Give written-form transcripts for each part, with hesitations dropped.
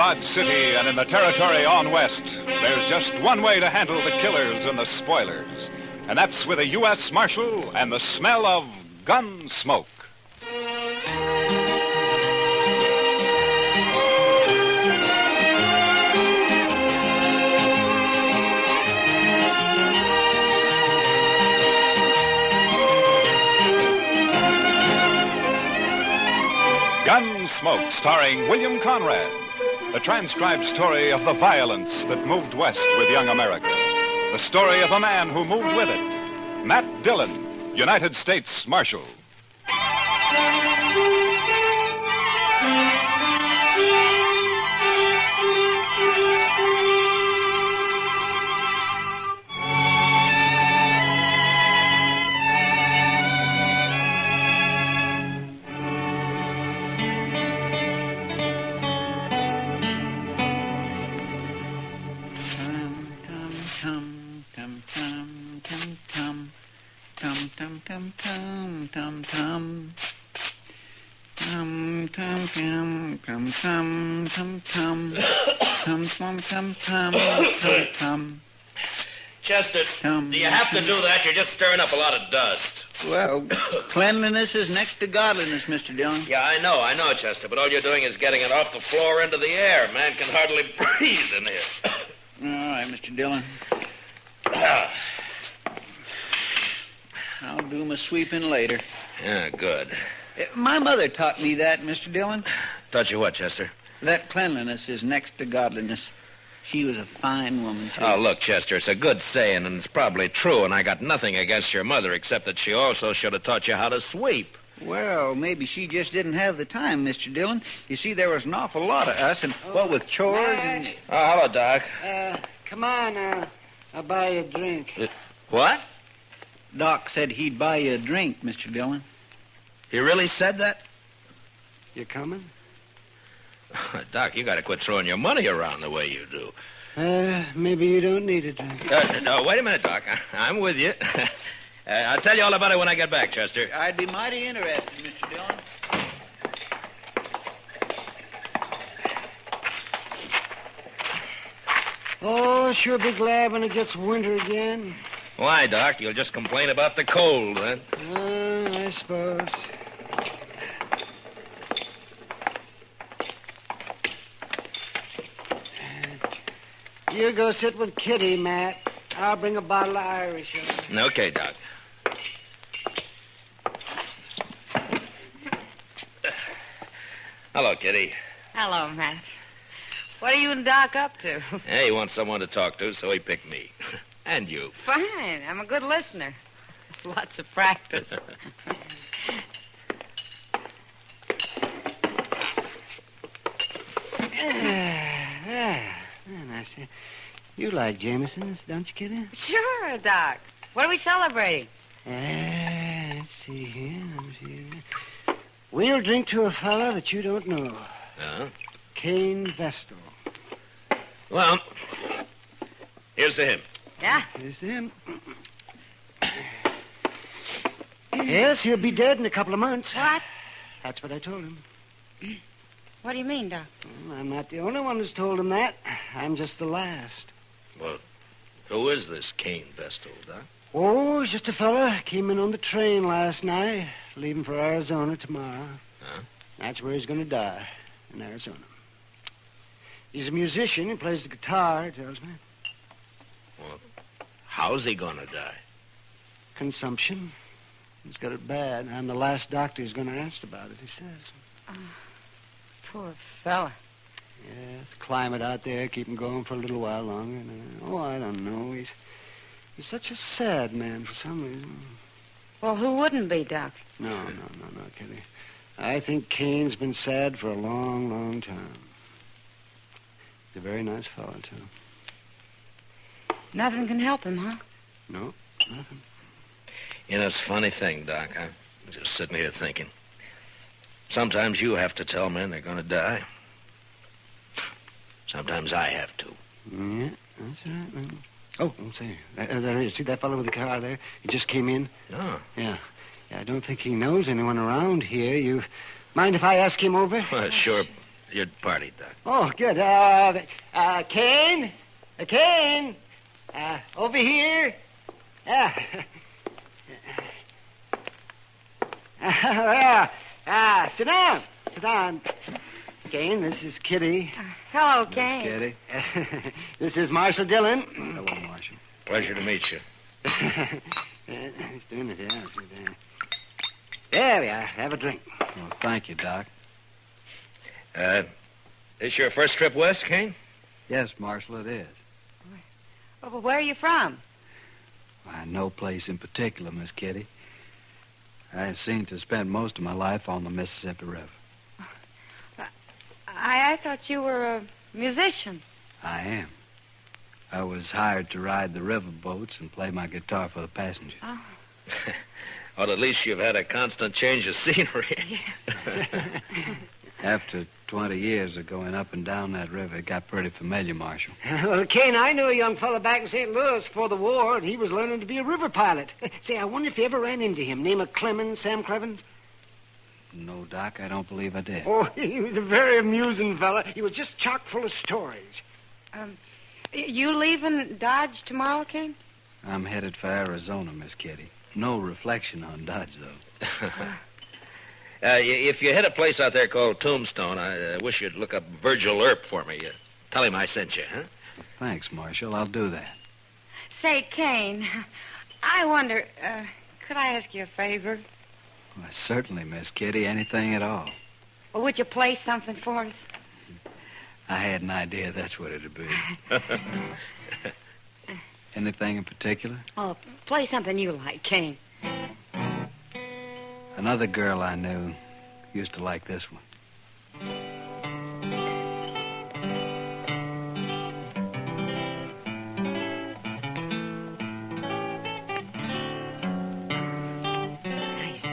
Dodge City and in the territory on west, there's just one way to handle the killers and the spoilers. And that's with a U.S. Marshal and the smell of Gunsmoke. Gunsmoke, starring William Conrad. The transcribed story of the violence that moved west with young America. The story of a man who moved with it. Matt Dillon, United States Marshal. Chester, do you have to do that? You're just stirring up a lot of dust. Well, cleanliness is next to godliness, Mr. Dillon. Yeah, I know, Chester, but all you're doing is getting it off the floor into the air. Man can hardly breathe in here. All right, Mr. Dillon. I'll do my sweeping later. Yeah, good. My mother taught me that, Mr. Dillon. Taught you what, Chester? That cleanliness is next to godliness. She was a fine woman, too. Oh, look, Chester, it's a good saying, and it's probably true, and I got nothing against your mother, except that she also should have taught you how to sweep. Well, maybe she just didn't have the time, Mr. Dillon. You see, there was an awful lot of us, and what with chores and... Oh, hello, Doc. Come on, I'll buy you a drink. What? Doc said he'd buy you a drink, Mr. Dillon. He really said that? You coming? Doc, you got to quit throwing your money around the way you do. Maybe you don't need a drink. No, wait a minute, Doc. I'm with you. I'll tell you all about it when I get back, Chester. I'd be mighty interested, Mr. Dillon. Oh, sure be glad when it gets winter again. Why, Doc? You'll just complain about the cold, then. I suppose. You go sit with Kitty, Matt. I'll bring a bottle of Irish over. Okay, Doc. Hello, Kitty. Hello, Matt. What are you and Doc up to? Hey, he wants someone to talk to, so he picked me. And you. Fine. I'm a good listener. Lots of practice. Nice. You like Jameson's, don't you, Kitty? Sure, Doc. What are we celebrating? Let's see here. We'll drink to a fellow that you don't know. Cain Vestal. Well, here's to him. Yeah? Here's to him. Yes, he'll be dead in a couple of months. What? That's what I told him. What do you mean, Doc? Well, I'm not the only one who's told him that. I'm just the last. Well, who is this Cain Vestal, Doc? Oh, he's just a fella. Came in on the train last night, leaving for Arizona tomorrow. Huh? That's where he's going to die, in Arizona. He's a musician. He plays the guitar, he tells me. Well, how's he going to die? Consumption. He's got it bad. I'm the last doctor who's going to ask about it, he says. Poor fella. Yeah, the climate out there keep him going for a little while longer. I don't know. He's such a sad man for some reason. Well, who wouldn't be, Doc? No, Kitty. I think Cain's been sad for a long, long time. He's a very nice fellow, too. Nothing can help him, huh? No, nothing. You know, it's a funny thing, Doc. I'm just sitting here thinking. Sometimes you have to tell men they're going to die. Sometimes I have to. Yeah, that's right, man. Oh, say, there he is. See that fellow with the car there? He just came in. Oh. Yeah, I don't think he knows anyone around here. You mind if I ask him over? Sure. Your party, Doc. Oh, good. Cain? Cain? Over here? Sit down. Sit down. Cain, this is Kitty. Hello, Miss Cain. Kitty. This is Marshal Dillon. Hello, Marshal. Pleasure to meet you. Just a minute here. There we are. Have a drink. Well, thank you, Doc. This your first trip west, Cain? Yes, Marshal, it is. Well, where are you from? Why, no place in particular, Miss Kitty. I seem to spend most of my life on the Mississippi River. I thought you were a musician. I am. I was hired to ride the river boats and play my guitar for the passengers. Oh. Well, at least you've had a constant change of scenery. After 20 years of going up and down that river, it got pretty familiar, Marshal. Well, Cain, I knew a young fella back in St. Louis before the war, and he was learning to be a river pilot. Say, I wonder if you ever ran into him. Name of Clemens, Sam Clevens? No, Doc, I don't believe I did. Oh, he was a very amusing fella. He was just chock full of stories. You leaving Dodge tomorrow, Cain? I'm headed for Arizona, Miss Kitty. No reflection on Dodge, though. If you hit a place out there called Tombstone, I wish you'd look up Virgil Earp for me. Tell him I sent you, huh? Thanks, Marshal. I'll do that. Say, Cain, I wonder, could I ask you a favor? Why, certainly, Miss Kitty. Anything at all. Well, would you play something for us? I had an idea that's what it'd be. Anything in particular? Oh, play something you like, Cain. Another girl I knew used to like this one. Nice.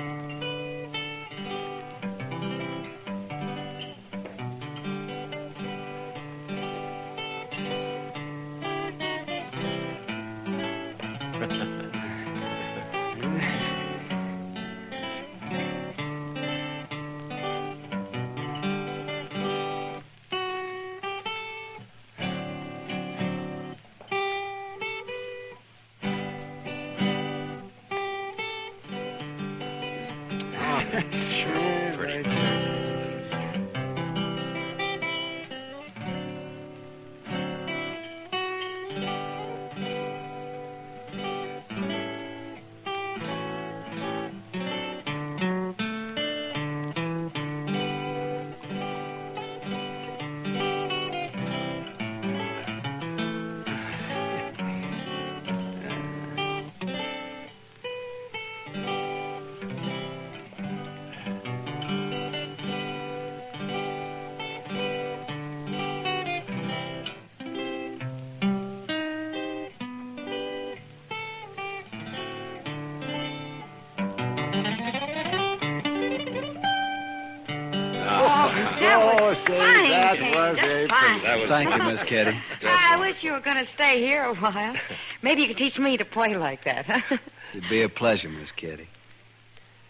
Fine, that Cain, was just very fine. That was Thank you, Miss Kitty. I wish you were going to stay here a while. Maybe you could teach me to play like that, huh? It'd be a pleasure, Miss Kitty.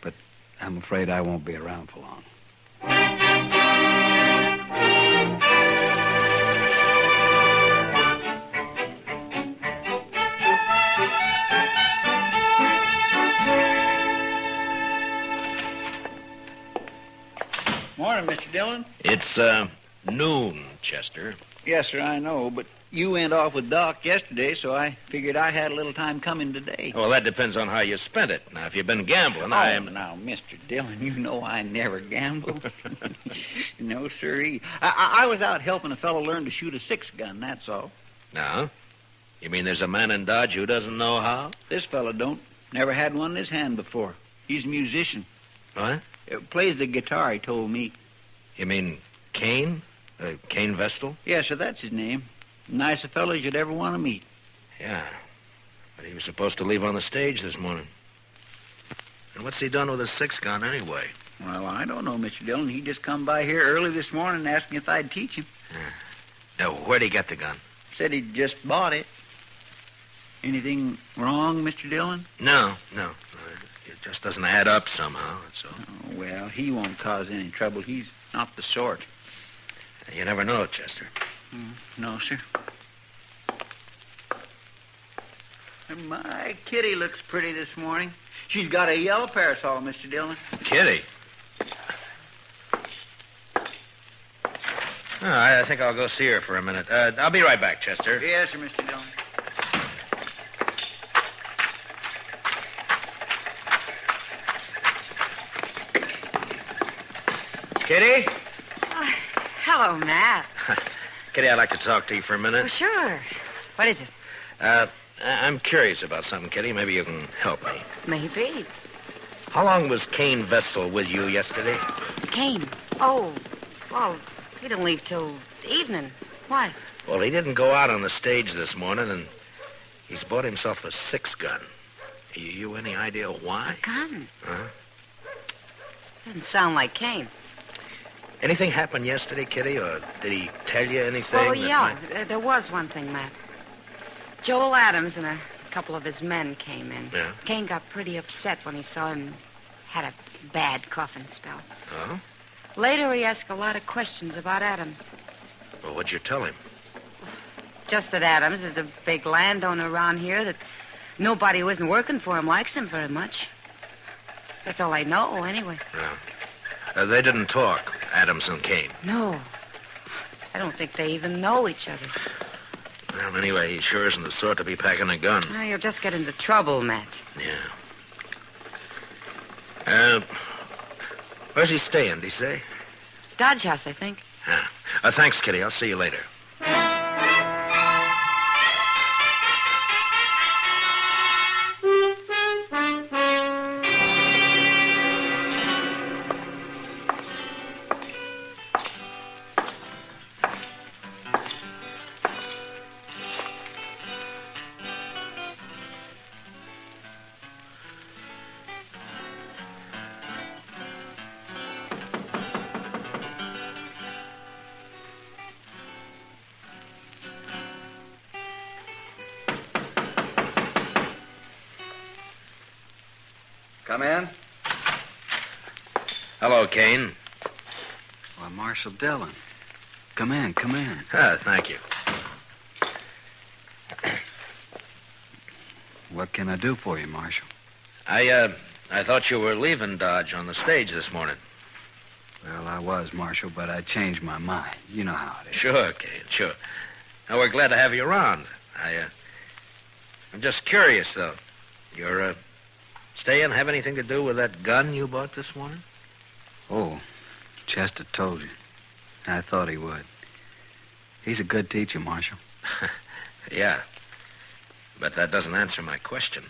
But I'm afraid I won't be around for long. Morning, Mr. Dillon. It's noon, Chester. Yes, sir, I know, but you went off with Doc yesterday, so I figured I had a little time coming today. Well, that depends on how you spent it. Now, if you've been gambling, Now, Mr. Dillon, you know I never gamble. No, sirree. I was out helping a fellow learn to shoot a 6-gun, that's all. Now? You mean there's a man in Dodge who doesn't know how? This fellow don't. Never had one in his hand before. He's a musician. What? Plays the guitar, he told me. You mean Cain? Cain Vestal? Yes, sir, that's his name. Nice a fellow as you'd ever want to meet. Yeah. But he was supposed to leave on the stage this morning. And what's he done with his 6-gun anyway? Well, I don't know, Mr. Dillon. He just come by here early this morning and asked me if I'd teach him. Now, where'd he get the gun? Said he'd just bought it. Anything wrong, Mr. Dillon? No. It just doesn't add up somehow, that's all. Oh, well, he won't cause any trouble. He's not the sort. You never know, Chester. No, sir. And my Kitty looks pretty this morning. She's got a yellow parasol, Mr. Dillon. Kitty? Oh, I think I'll go see her for a minute. I'll be right back, Chester. Yes, sir, Mr. Dillon. Kitty? Hello, Matt. Kitty, I'd like to talk to you for a minute. Oh, sure. What is it? I'm curious about something, Kitty. Maybe you can help me. Maybe. How long was Cain Vessel with you yesterday? Cain. Oh, well, he didn't leave till evening. Why? Well, he didn't go out on the stage this morning, and he's bought himself a 6-gun. You any idea why? A gun? Uh-huh. Doesn't sound like Cain. Anything happened yesterday, Kitty, or did he tell you anything? Well, yeah, there was one thing, Matt. Joel Adams and a couple of his men came in. Yeah? Cain got pretty upset when he saw him had a bad coughing spell. Oh? Later, he asked a lot of questions about Adams. Well, what'd you tell him? Just that Adams is a big landowner around here, that nobody who isn't working for him likes him very much. That's all I know, anyway. Yeah. They didn't talk, Adams and Cain. No. I don't think they even know each other. Well, anyway, he sure isn't the sort to be packing a gun. Oh, you'll just get into trouble, Matt. Yeah. Where's he staying, did he say? Dodge House, I think. Yeah. Thanks, Kitty. I'll see you later. Come in. Hello, Cain. Why, Marshal Dillon. Come in. Thank you. What can I do for you, Marshal? I thought you were leaving Dodge on the stage this morning. Well, I was, Marshal, but I changed my mind. You know how it is. Sure, Cain, sure. Now, we're glad to have you around. I'm just curious, though. Your staying have anything to do with that gun you bought this morning? Oh, Chester told you. I thought he would. He's a good teacher, Marshal. Yeah. But that doesn't answer my question.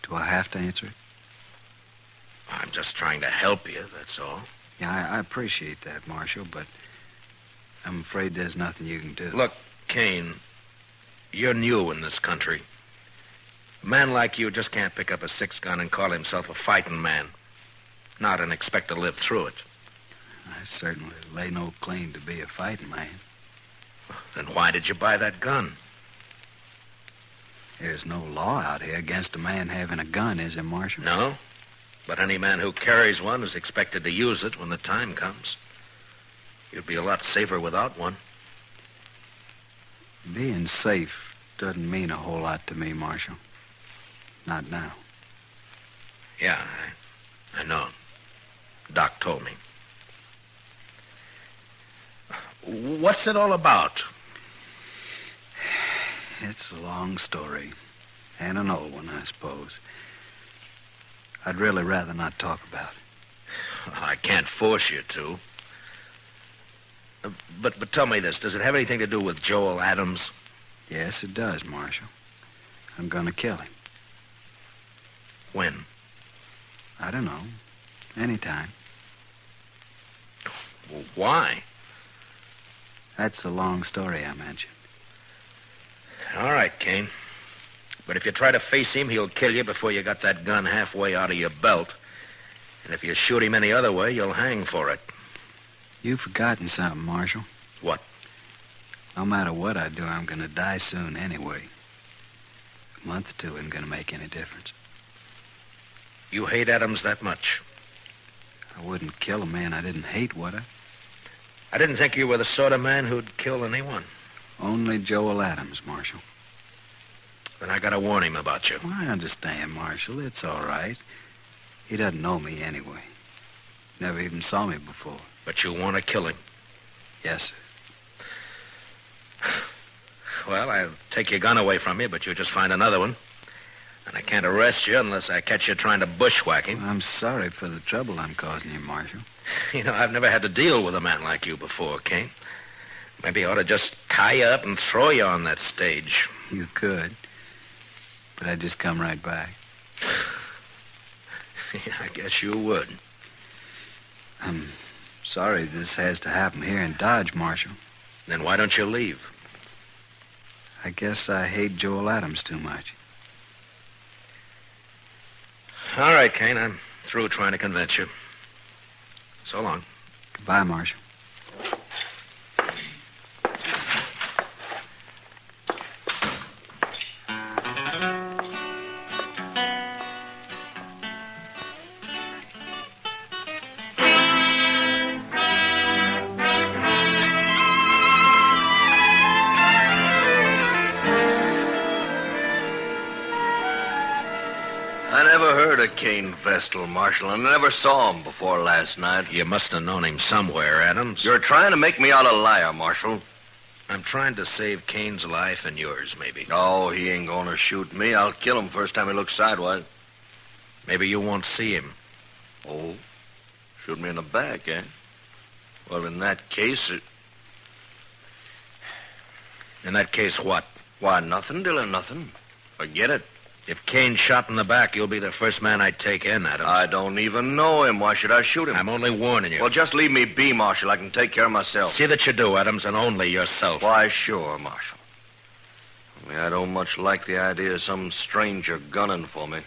Do I have to answer it? I'm just trying to help you, that's all. Yeah, I appreciate that, Marshal, but I'm afraid there's nothing you can do. Look, Cain, you're new in this country. A man like you just can't pick up a 6-gun and call himself a fighting man. Not and expect to live through it. I certainly lay no claim to be a fighting man. Then why did you buy that gun? There's no law out here against a man having a gun, is there, Marshal? No, but any man who carries one is expected to use it when the time comes. You'd be a lot safer without one. Being safe doesn't mean a whole lot to me, Marshal. Not now. Yeah, I know. Doc told me. What's it all about? It's a long story. And an old one, I suppose. I'd really rather not talk about it. I can't force you to. But tell me this. Does it have anything to do with Joel Adams? Yes, it does, Marshal. I'm going to kill him. When? I don't know. Anytime. Well, why? That's a long story I mentioned. All right, Cain. But if you try to face him, he'll kill you before you got that gun halfway out of your belt. And if you shoot him any other way, you'll hang for it. You've forgotten something, Marshal. What? No matter what I do, I'm going to die soon anyway. A month or two isn't going to make any difference. You hate Adams that much? I wouldn't kill a man I didn't hate, would I? I didn't think you were the sort of man who'd kill anyone. Only Joel Adams, Marshal. Then I gotta warn him about you. Well, I understand, Marshal. It's all right. He doesn't know me anyway. Never even saw me before. But you want to kill him. Yes, sir. Well, I'll take your gun away from you, but you'll just find another one. And I can't arrest you unless I catch you trying to bushwhack him. I'm sorry for the trouble I'm causing you, Marshal. You know, I've never had to deal with a man like you before, Cain. Maybe I ought to just tie you up and throw you on that stage. You could. But I'd just come right back. Yeah, I guess you would. I'm sorry this has to happen here in Dodge, Marshal. Then why don't you leave? I guess I hate Joel Adams too much. All right, Cain, I'm through trying to convince you. So long. Goodbye, Marshal. I never heard of Cain Vestal, Marshal, and I never saw him before last night. You must have known him somewhere, Adams. You're trying to make me out a liar, Marshal. I'm trying to save Cain's life and yours, maybe. Oh, he ain't gonna shoot me. I'll kill him first time he looks sidewise. Maybe you won't see him. Oh, shoot me in the back, eh? Well, in that case, In that case, what? why, nothing, Dillon, nothing. Forget it. If Cain's shot in the back, you'll be the first man I'd take in, Adams. I don't even know him. Why should I shoot him? I'm only warning you. Well, just leave me be, Marshal. I can take care of myself. See that you do, Adams, and only yourself. Why, sure, Marshal. Only I don't much like the idea of some stranger gunning for me.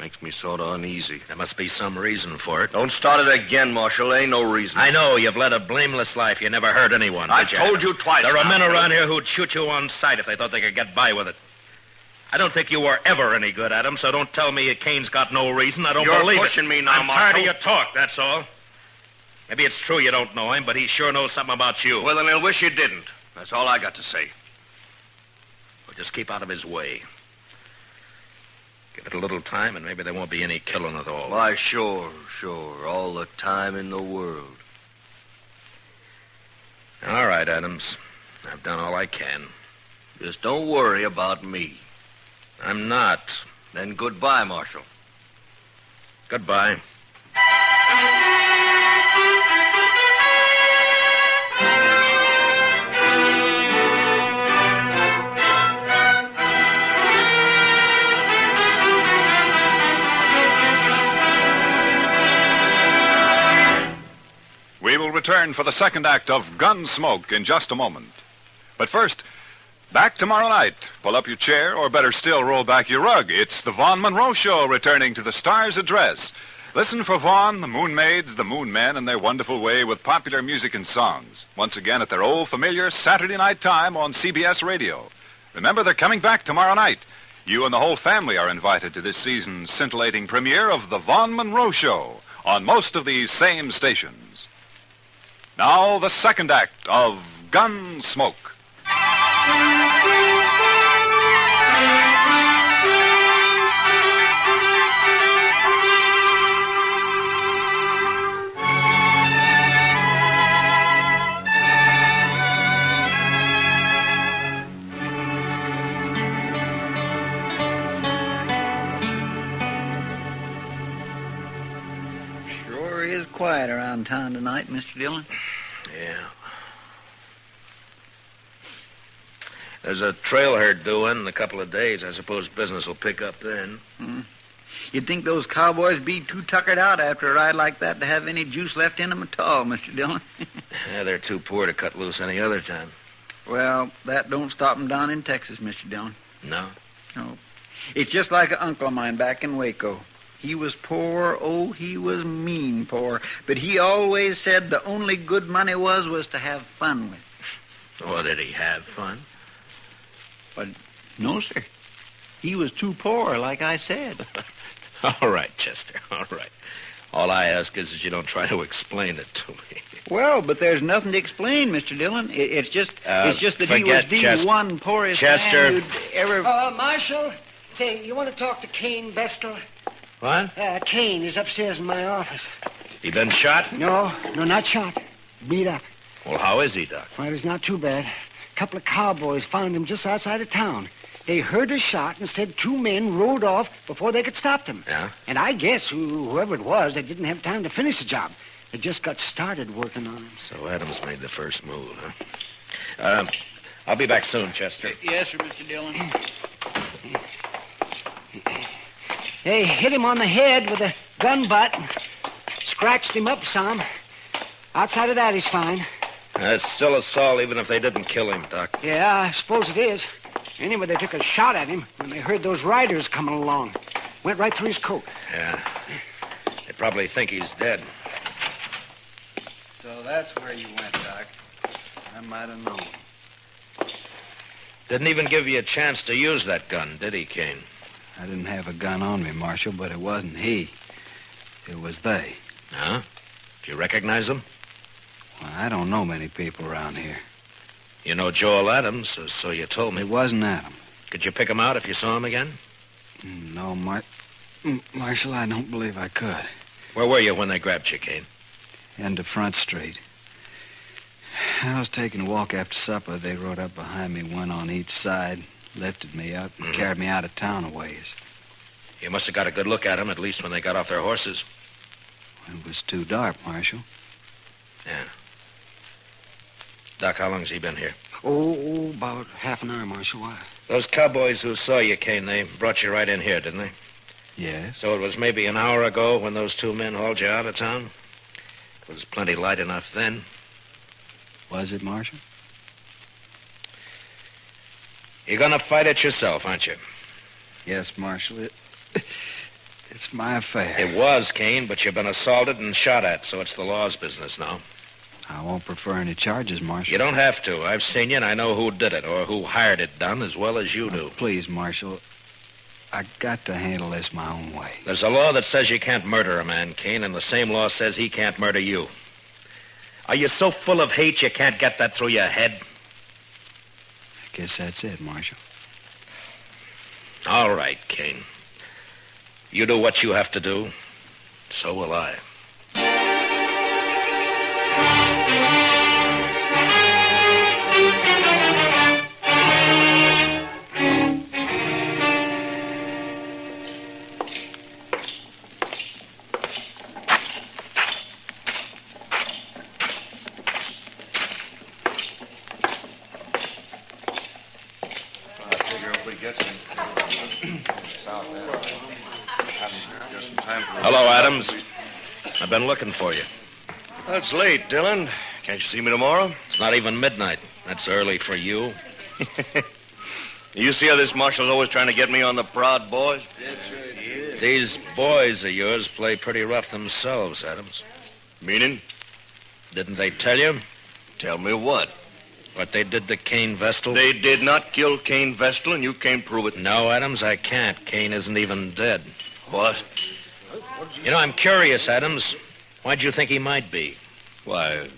Makes me sort of uneasy. There must be some reason for it. Don't start it again, Marshal. Ain't no reason. I know you've led a blameless life. You never hurt anyone. I did you, told Adams? you twice There are now, men Billy. around here who'd shoot you on sight if they thought they could get by with it. I don't think you were ever any good, Adams, so don't tell me Cain's got no reason. I don't You're believe it. pushing me now, I'm tired Marshal. of your talk, that's all. Maybe it's true you don't know him, but he sure knows something about you. Well, then I wish you didn't. That's all I got to say. Well, just keep out of his way. Give it a little time, and maybe there won't be any killing at all. Why, sure. All the time in the world. All right, Adams. I've done all I can. Just don't worry about me. I'm not. Then goodbye, Marshal. Goodbye. We will return for the second act of Gunsmoke in just a moment. But first, back tomorrow night. Pull up your chair, or better still, roll back your rug. It's the Vaughn Monroe Show returning to the Star's Address. Listen for Vaughn, the Moon Maids, the Moon Men, in their wonderful way with popular music and songs. Once again at their old familiar Saturday night time on CBS Radio. Remember, they're coming back tomorrow night. You and the whole family are invited to this season's scintillating premiere of the Vaughn Monroe Show on most of these same stations. Now, the second act of Gunsmoke. Sure is quiet around town tonight, Mr. Dillon. Yeah. There's a trail herd due in a couple of days. I suppose business will pick up then. You'd think those cowboys be too tuckered out after a ride like that to have any juice left in them at all, Mr. Dillon. Yeah, they're too poor to cut loose any other time. Well, that don't stop them down in Texas, Mr. Dillon. No? No. It's just like an uncle of mine back in Waco. He was poor, oh, he was mean poor. But he always said the only good money was to have fun with. Oh, did he have fun? But no, sir. He was too poor, like I said. All right, Chester, all right. All I ask is that you don't try to explain it to me. Well, but there's nothing to explain, Mr. Dillon. It's just that he was the one poorest Chester. man who'd ever... Marshal, say, you want to talk to Cain Vestal? What? Cain is upstairs in my office. He been shot? No, not shot. Beat up. Well, how is he, Doc? Well, it's not too bad. A couple of cowboys found him just outside of town. They heard a shot and said 2 men rode off before they could stop them. Yeah? And I guess whoever it was, they didn't have time to finish the job. They just got started working on him. So Adams made the first move, huh? I'll be back soon, Chester. Yes, sir, Mr. Dillon. They hit him on the head with a gun butt. Scratched him up some. Outside of that, he's fine. It's still assault, even if they didn't kill him, Doc. Yeah, I suppose it is. Anyway, they took a shot at him when they heard those riders coming along. Went right through his coat. Yeah. They probably think he's dead. So that's where you went, Doc. I might have known. Didn't even give you a chance to use that gun, did he, Cain? I didn't have a gun on me, Marshal, but it wasn't he. It was they. Huh? Did you recognize them? Well, I don't know many people around here. You know Joel Adams, so you told me. It wasn't Adam. Could you pick him out if you saw him again? No, Marshal, I don't believe I could. Where were you when they grabbed you, Cain? End of Front Street. I was taking a walk after supper. They rode up behind me, one on each side, lifted me up, and carried me out of town a ways. You must have got a good look at them, at least when they got off their horses. It was too dark, Marshal. Yeah. Doc, how long's he been here? Oh, about half an hour, Marshal. Why? Those cowboys who saw you, Cain, they brought you right in here, didn't they? Yes. So it was maybe an hour ago when those 2 men hauled you out of town? It was plenty light enough then. Was it, Marshal? You're gonna fight it yourself, aren't you? Yes, Marshal. It's my affair. It was, Cain, but you've been assaulted and shot at, so it's the law's business now. I won't prefer any charges, Marshal. You don't have to. I've seen you, and I know who did it, or who hired it done, as well as you do. Please, Marshal. I got to handle this my own way. There's a law that says you can't murder a man, Cain, and the same law says he can't murder you. Are you so full of hate you can't get that through your head? I guess that's it, Marshal. All right, Cain. You do what you have to do. So will I. Hello, Adams. I've been looking for you. That's late, Dillon. Can't you see me tomorrow? It's not even midnight. That's early for you. You see how this marshal's always trying to get me on the prod, boys? These boys of yours play pretty rough themselves, Adams. Meaning? Didn't they tell you Tell me what? what they did to Cain Vestal? They did not kill Cain Vestal, and you can't prove it. No, Adams, I can't. Cain isn't even dead. What? You know, I'm curious, Adams. Why'd you think he might be? Why,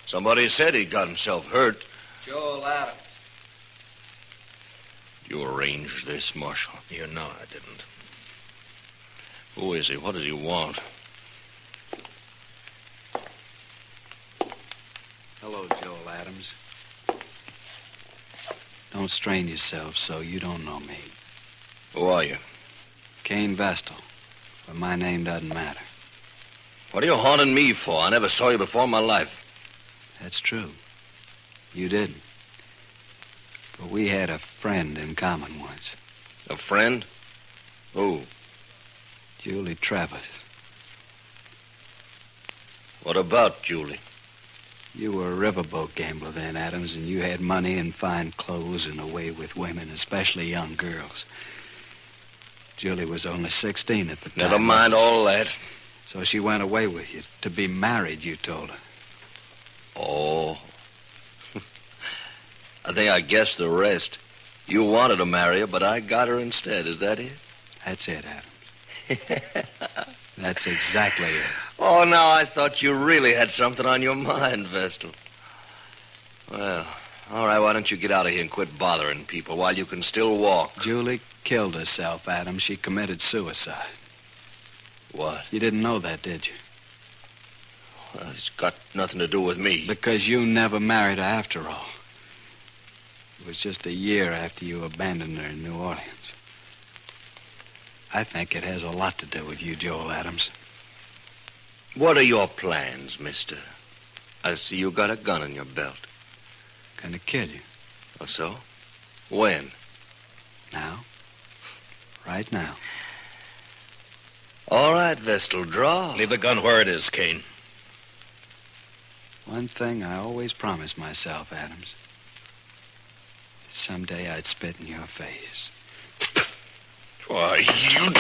somebody said he got himself hurt. Joel Adams. You arranged this, Marshal. You know I didn't. Who is he? What does he want? Hello, Joel Adams. Don't strain yourself so you don't know me. Who are you? Cain Vestal. But my name doesn't matter. What are you haunting me for? I never saw you before in my life. That's true. You didn't. But we had a friend in common once. A friend? Who? Julie Travis. What about Julie? You were a riverboat gambler then, Adams, and you had money and fine clothes and a way with women, especially young girls. Julie was only 16 at the time. Never mind all that. So she went away with you. To be married, you told her. Oh. I think I guessed the rest. You wanted to marry her, but I got her instead. Is that it? That's it, Adams. That's exactly it. Oh, now I thought you really had something on your mind, Vestal. Well, all right, why don't you get out of here and quit bothering people while you can still walk? Julie killed herself, Adam. She committed suicide. What? You didn't know that, did you? Well, it's got nothing to do with me. Because you never married her after all. It was just a year after you abandoned her in New Orleans. I think it has a lot to do with you, Joel Adams. What are your plans, mister? I see you got a gun in your belt. Gonna kill you. Oh, so? When? Now. Right now. All right, Vestal, draw. Leave the gun where it is, Cain. One thing I always promised myself, Adams. Someday I'd spit in your face. Why, you...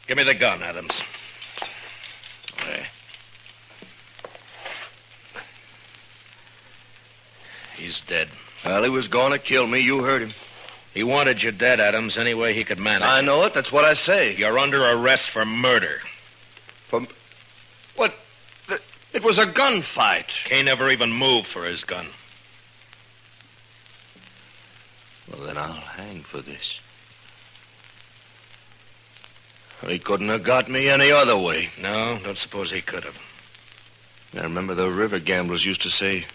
Give me the gun, Adams. Okay. He's dead. Well, he was going to kill me. You heard him. He wanted you dead, Adams, any way he could manage. I know it. That's what I say. You're under arrest for murder. What? It was a gunfight. Cain never even moved for his gun. Well, then I'll hang for this. He couldn't have got me any other way. No, don't suppose he could have. I remember the river gamblers used to say,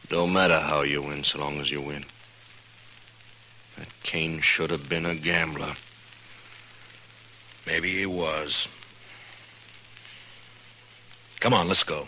don't matter how you win, so long as you win. That Cain should have been a gambler. Maybe he was. Come on, let's go.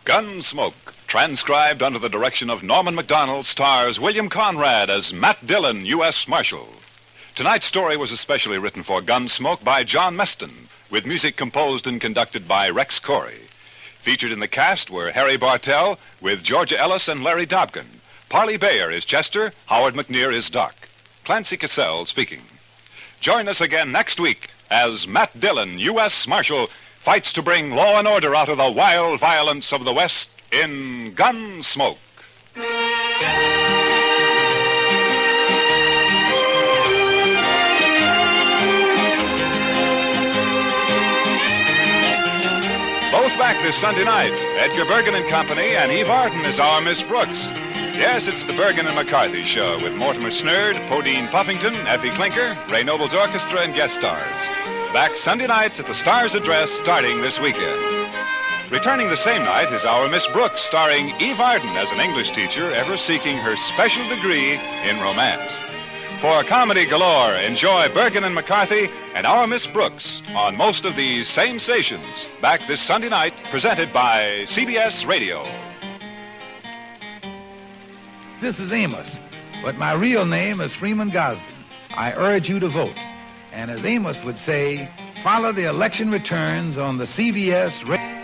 Gunsmoke, transcribed under the direction of Norman MacDonald, stars William Conrad as Matt Dillon, U.S. Marshal. Tonight's story was especially written for Gunsmoke by John Meston, with music composed and conducted by Rex Corey. Featured in the cast were Harry Bartell with Georgia Ellis and Larry Dobkin. Parley Bayer is Chester, Howard McNear is Doc. Clancy Cassell speaking. Join us again next week as Matt Dillon, U.S. Marshal, fights to bring law and order out of the wild violence of the West in Gunsmoke. Both back this Sunday night. Edgar Bergen and Company and Eve Arden is our Miss Brooks. Yes, it's the Bergen and McCarthy Show with Mortimer Snerd, Podine Puffington, Effie Clinker, Ray Noble's Orchestra, and guest stars. Back Sunday nights at the Star's Address starting this weekend. Returning the same night is our Miss Brooks, starring Eve Arden as an English teacher ever seeking her special degree in romance. For comedy galore, enjoy Bergen and McCarthy and our Miss Brooks on most of these same stations. Back this Sunday night, presented by CBS Radio. This is Amos, but my real name is Freeman Gosden. I urge you to vote. And as Amos would say, follow the election returns on the CBS Radio.